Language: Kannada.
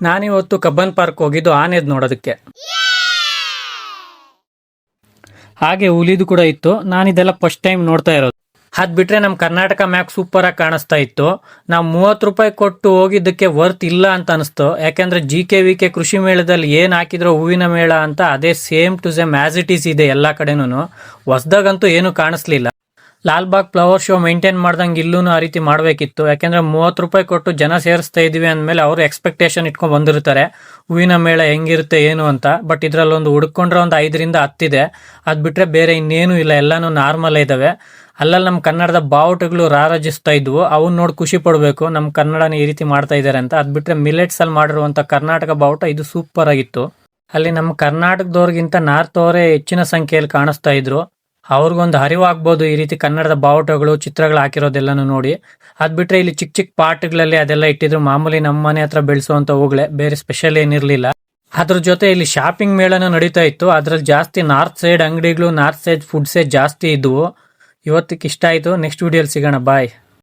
ನಾನಿವತ್ತು ಕಬ್ಬನ್ ಪಾರ್ಕ್ ಹೋಗಿದ್ದು ಆನೆದ್ ನೋಡೋದಕ್ಕೆ. ಹಾಗೆ ಹುಲಿದು ಕೂಡ ಇತ್ತು. ನಾನಿದೆಲ್ಲ ಫಸ್ಟ್ ಟೈಮ್ ನೋಡ್ತಾ ಇರೋದು. ಅದ್ ಬಿಟ್ರೆ ನಮ್ಮ ಕರ್ನಾಟಕ ಮ್ಯಾಪ್ ಸೂಪರ್ ಆಗಿ ಕಾಣಿಸ್ತಾ ಇತ್ತು. ನಾವು 30 ರೂಪಾಯಿ ಕೊಟ್ಟು ಹೋಗಿದ್ದಕ್ಕೆ ವರ್ತ್ ಇಲ್ಲ ಅಂತ ಅನಿಸ್ತು. ಯಾಕೆಂದ್ರೆ GKVK ಕೃಷಿ ಮೇಳದಲ್ಲಿ ಏನ್ ಹಾಕಿದ್ರು ಹೂವಿನ ಮೇಳ ಅಂತ ಅದೇ same to same as it is ಇದೆ ಎಲ್ಲಾ ಕಡೆನೂ. ಹೊಸದಾಗಂತೂ ಏನು ಕಾಣಿಸ್ಲಿಲ್ಲ. ಲಾಲ್ಬಾಗ್ ಫ್ಲವರ್ ಶೋ ಮೇಂಟೈನ್ ಮಾಡ್ದಂಗೆ ಇಲ್ಲೂ ಆ ರೀತಿ ಮಾಡಬೇಕಿತ್ತು. ಯಾಕೆಂದ್ರೆ 30 ರೂಪಾಯಿ ಕೊಟ್ಟು ಜನ ಸೇರಿಸ್ತಾ ಇದೀವಿ ಅಂದಮೇಲೆ ಅವರು ಎಕ್ಸ್ಪೆಕ್ಟೇಷನ್ ಇಟ್ಕೊಂಡು ಬಂದಿರ್ತಾರೆ ಹೂವಿನ ಮೇಳ ಹೆಂಗಿರುತ್ತೆ ಏನು ಅಂತ. ಬಟ್ ಇದ್ರಲ್ಲಿ ಒಂದು ಹುಡ್ಕೊಂಡ್ರೆ ಒಂದು 5ರಿಂದ 10 ಇದೆ. ಅದ್ ಬಿಟ್ರೆ ಬೇರೆ ಇನ್ನೇನು ಇಲ್ಲ, ಎಲ್ಲಾನು ನಾರ್ಮಲ್ ಇದಾವೆ. ಅಲ್ಲಲ್ಲಿ ನಮ್ಮ ಕನ್ನಡದ ಬಾವುಟಗಳು ರಾರಾಜಿಸ್ತಾ ಇದ್ವು. ಅವನ್ನ ನೋಡಿ ಖುಷಿ ಪಡಬೇಕು, ನಮ್ಮ ಕನ್ನಡನ ಈ ರೀತಿ ಮಾಡ್ತಾ ಇದ್ದಾರೆ ಅಂತ. ಅದ್ ಬಿಟ್ರೆ ಮಿಲೆಟ್ಸ್ ಅಲ್ಲಿ ಮಾಡಿರುವಂತ ಕರ್ನಾಟಕ ಬಾವುಟ ಇದು ಸೂಪರ್ ಆಗಿತ್ತು. ಅಲ್ಲಿ ನಮ್ಮ ಕರ್ನಾಟಕದವ್ರಿಗಿಂತ ನಾರ್ತ್ ಅವರೇ ಹೆಚ್ಚಿನ ಸಂಖ್ಯೆಯಲ್ಲಿ ಕಾಣಿಸ್ತಾ ಇದ್ರು. ಅವ್ರಿಗೊಂದು ಅರಿವಾಗ್ಬೋದು ಈ ರೀತಿ ಕನ್ನಡದ ಬಾವುಟಗಳು ಚಿತ್ರಗಳು ಹಾಕಿರೋದೆಲ್ಲಾನು ನೋಡಿ. ಅದ್ ಬಿಟ್ರೆ ಇಲ್ಲಿ ಚಿಕ್ಕ ಚಿಕ್ಕ ಪಾಟ್ಗಳಲ್ಲಿ ಅದೆಲ್ಲ ಇಟ್ಟಿದ್ರು. ಮಾಮೂಲಿ ನಮ್ಮ ಮನೆ ಹತ್ರ ಬೆಳೆಸುವಂತ ಹೂಗಳೇ, ಬೇರೆ ಸ್ಪೆಷಲ್ ಏನಿರ್ಲಿಲ್ಲ. ಅದ್ರ ಜೊತೆ ಇಲ್ಲಿ ಶಾಪಿಂಗ್ ಮೇಳನೂ ನಡೀತಾ ಇತ್ತು. ಅದ್ರಲ್ಲಿ ಜಾಸ್ತಿ ನಾರ್ತ್ ಸೈಡ್ ಅಂಗಡಿಗಳು, ನಾರ್ತ್ ಸೈಡ್ ಫುಡ್ಸೇ ಜಾಸ್ತಿ ಇದ್ವು. ಇವತ್ತಿಗೆ ಇಷ್ಟ ಆಯ್ತು. ನೆಕ್ಸ್ಟ್ ವಿಡಿಯೋಲಿ ಸಿಗೋಣ. ಬಾಯ್.